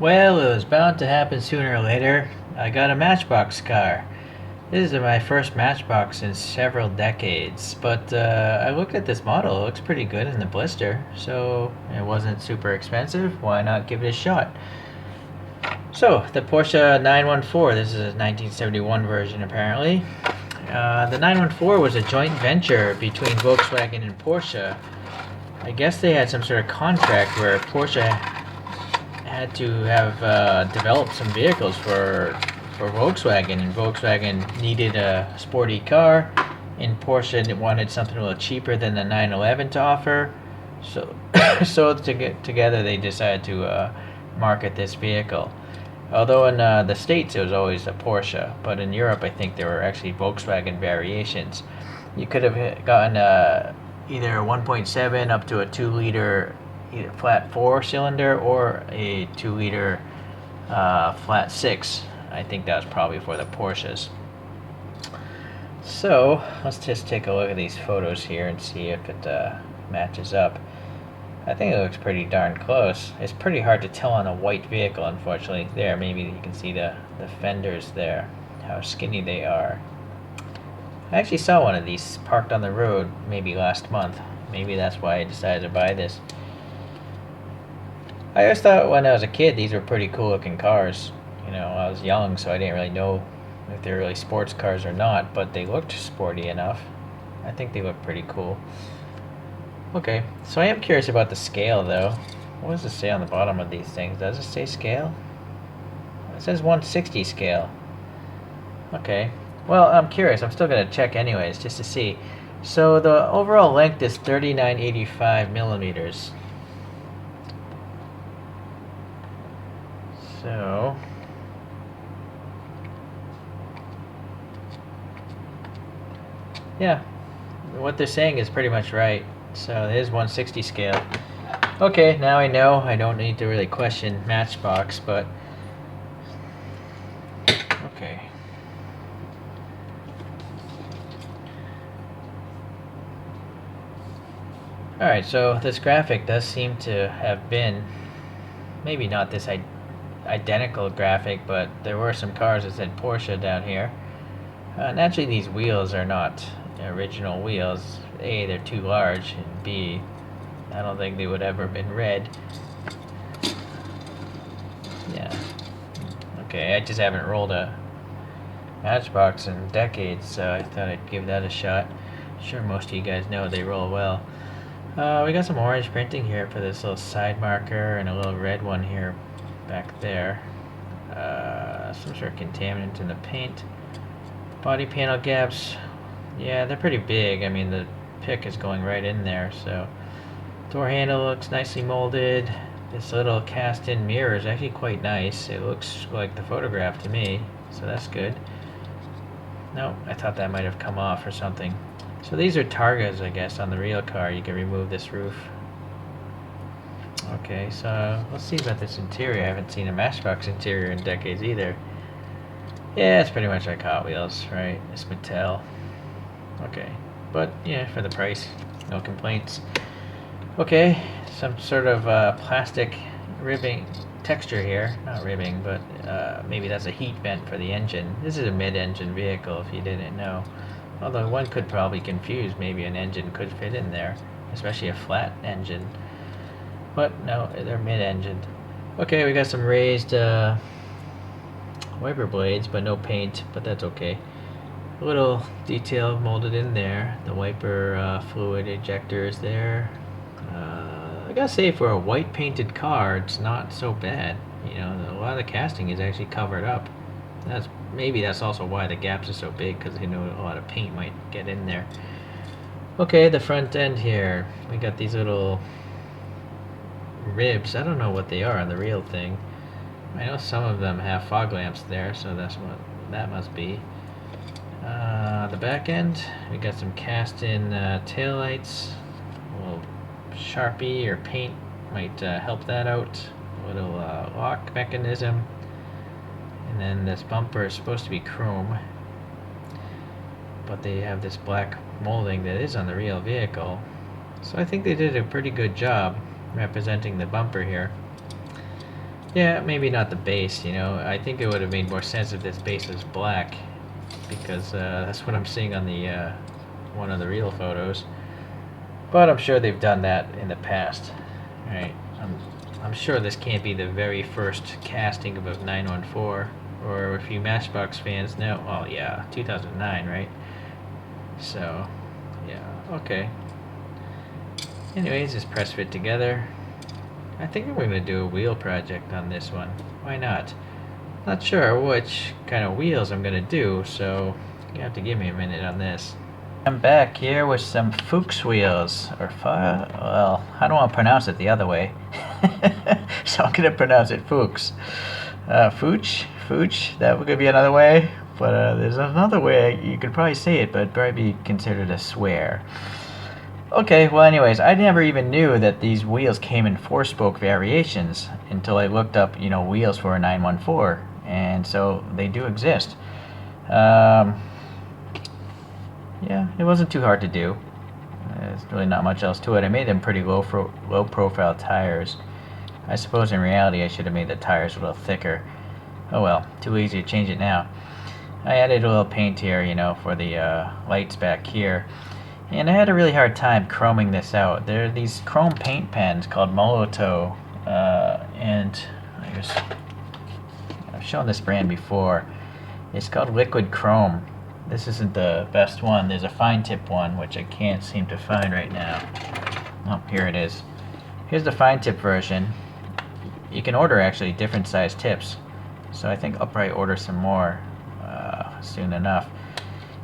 Well, it was bound to happen sooner or later. I got a Matchbox car. This is my first Matchbox in several decades, but I looked at this model. It looks pretty good in the blister, so it wasn't super expensive. Why not give it a shot? So, the Porsche 914, this is a 1971 version apparently. The 914 was a joint venture between Volkswagen and Porsche. I guess they had some sort of contract where Porsche had to have developed some vehicles for Volkswagen, and Volkswagen needed a sporty car, and Porsche wanted something a little cheaper than the 911 to offer. So, so together they decided to market this vehicle. Although in the States it was always a Porsche, but in Europe I think there were actually Volkswagen variations. You could have gotten either a 1.7 up to a 2-liter either flat 4-cylinder or a 2-liter flat 6. I think that was probably for the Porsches. So let's just take a look at these photos here and see if it matches up. I think it looks pretty darn close. It's pretty hard to tell on a white vehicle, unfortunately. There, maybe you can see the fenders there, how skinny they are. I actually saw one of these parked on the road maybe last month. Maybe that's why I decided to buy this. I always thought when I was a kid these were pretty cool looking cars. You know, I was young, so I didn't really know if they were really sports cars or not, but they looked sporty enough. I think they look pretty cool. Okay, so I am curious about the scale though. What does it say on the bottom of these things? Does it say scale? It says 160 scale. Okay, well, I'm curious. I'm still going to check anyways, just to see. So the overall length is 3985 millimeters. So yeah, what they're saying is pretty much right. So it is 160 scale. Okay, now I know. I don't need to really question Matchbox, but okay. Alright, so this graphic does seem to have been, maybe not this identical graphic, but there were some cars that said Porsche down here. Naturally, these wheels are not original wheels. A, they're too large, and B, I don't think they would ever have been red. Yeah. Okay, I just haven't rolled a Matchbox in decades, so I thought I'd give that a shot. Sure, most of you guys know they roll well. We got some orange printing here for this little side marker, and a little red one here back there. Some sort of contaminant in the paint. Body panel gaps, yeah, they're pretty big. I mean, the pick is going right in there, so. Door handle looks nicely molded. This little cast-in mirror is actually quite nice. It looks like the photograph to me, so that's good. No, I thought that might have come off or something. So these are Targas, I guess, on the real car. You can remove this roof. Okay, so let's see about this interior. I haven't seen a Matchbox interior in decades either. Yeah, it's pretty much like Hot Wheels, right? It's Mattel. Okay, but yeah, for the price, no complaints. Okay, some sort of plastic ribbing texture here. Not ribbing, but maybe that's a heat vent for the engine. This is a mid-engine vehicle, if you didn't know. Although one could probably confuse, maybe an engine could fit in there, especially a flat engine. But no, they're mid-engined. Okay, we got some raised wiper blades, but no paint, but that's okay. A little detail molded in there. The wiper fluid ejector is there. I gotta say, for a white painted car, it's not so bad. You know, a lot of the casting is actually covered up. Maybe that's also why the gaps are so big, because they know a lot of paint might get in there. Okay, the front end here. We got these little ribs. I don't know what they are on the real thing. I know some of them have fog lamps there, so that's what that must be. The back end, we got some cast-in taillights. A little Sharpie or paint might help that out. A little lock mechanism. And then this bumper is supposed to be chrome, but they have this black molding that is on the real vehicle. So I think they did a pretty good job representing the bumper here. Yeah, maybe not the base, you know. I think it would have made more sense if this base was black, because that's what I'm seeing on the one of the real photos. But I'm sure they've done that in the past. Right? I'm sure this can't be the very first casting of a 914, or if you Matchbox fans know, well, yeah, 2009, right? So, yeah, okay. Anyways, just press fit together. I think I'm going to do a wheel project on this one. Why not? Not sure which kind of wheels I'm going to do, so you have to give me a minute on this. I'm back here with some Fuchs wheels, or well, I don't want to pronounce it the other way, so I'm going to pronounce it Fuchs. Fuchs, that could be another way, but there's another way you could probably say it, but it'd probably be considered a swear. Okay, well anyways, I never even knew that these wheels came in 4-spoke variations until I looked up, you know, wheels for a 914, and so they do exist. Yeah, it wasn't too hard to do. There's really not much else to it. I made them pretty low profile tires. I suppose in reality I should have made the tires a little thicker. Oh well, too easy to change it now. I added a little paint here, you know, for the lights back here. And I had a really hard time chroming this out. There are these chrome paint pens called Molotow, and I've shown this brand before. It's called Liquid Chrome. This isn't the best one. There's a fine tip one, which I can't seem to find right now. Oh, here it is. Here's the fine tip version. You can order actually different size tips. So I think I'll probably order some more soon enough.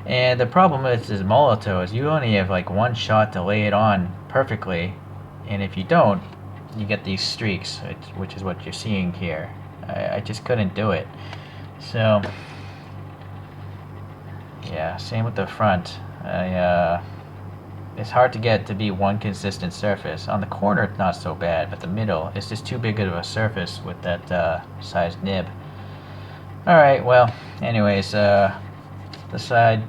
And the problem with this Molotow is you only have like one shot to lay it on perfectly, and if you don't, you get these streaks, which is what you're seeing here. I just couldn't do it. So yeah, same with the front. It's hard to get to be one consistent surface. On the corner it's not so bad, but the middle is just too big of a surface with that size nib. Alright, well, anyways, the side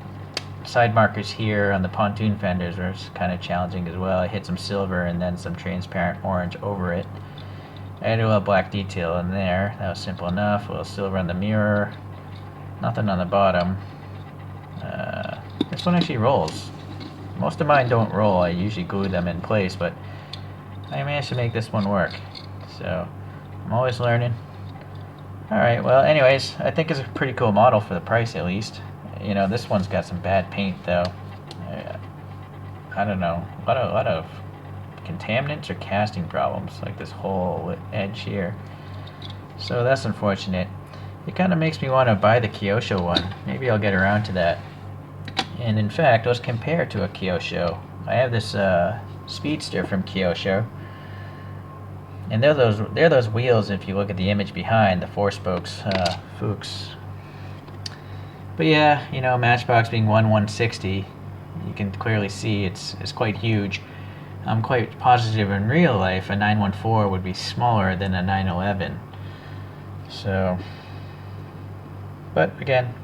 markers here on the pontoon fenders are kind of challenging as well. I hit some silver and then some transparent orange over it. I added a little black detail in there. That was simple enough. A little silver on the mirror. Nothing on the bottom. This one actually rolls. Most of mine don't roll. I usually glue them in place, but I managed to make this one work. So I'm always learning. Alright, well anyways, I think it's a pretty cool model for the price at least. You know, this one's got some bad paint though. I don't know, a lot of contaminants or casting problems, like this whole edge here. So that's unfortunate. It kind of makes me want to buy the Kyosho one. Maybe I'll get around to that. And in fact, let's compare to a Kyosho. I have this Speedster from Kyosho. And they're those wheels if you look at the image behind, the 4 spokes Fuchs. But yeah, you know, Matchbox being 1/160, you can clearly see it's quite huge. I'm quite positive in real life a 914 would be smaller than a 911. So, but again,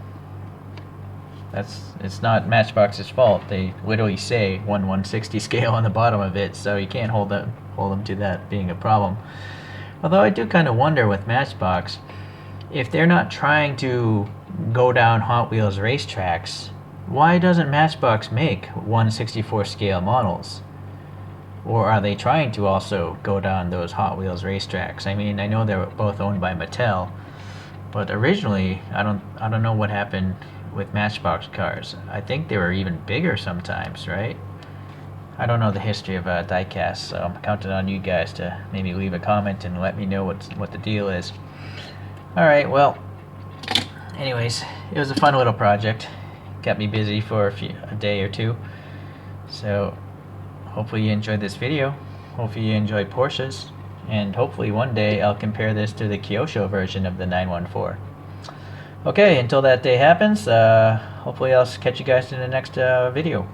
it's not Matchbox's fault. They literally say 1/160 scale on the bottom of it, so you can't hold them to that being a problem. Although I do kind of wonder with Matchbox, if they're not trying to go down Hot Wheels racetracks, why doesn't Matchbox make 1/64 scale models? Or are they trying to also go down those Hot Wheels racetracks? I mean, I know they're both owned by Mattel, but originally, I don't know what happened with Matchbox cars. I think they were even bigger sometimes, right? I don't know the history of diecast, so I'm counting on you guys to maybe leave a comment and let me know what the deal is. Alright, well, anyways, it was a fun little project. Got me busy for a day or two. So, hopefully you enjoyed this video. Hopefully you enjoyed Porsches. And hopefully one day I'll compare this to the Kyosho version of the 914. Okay, until that day happens, hopefully I'll catch you guys in the next video.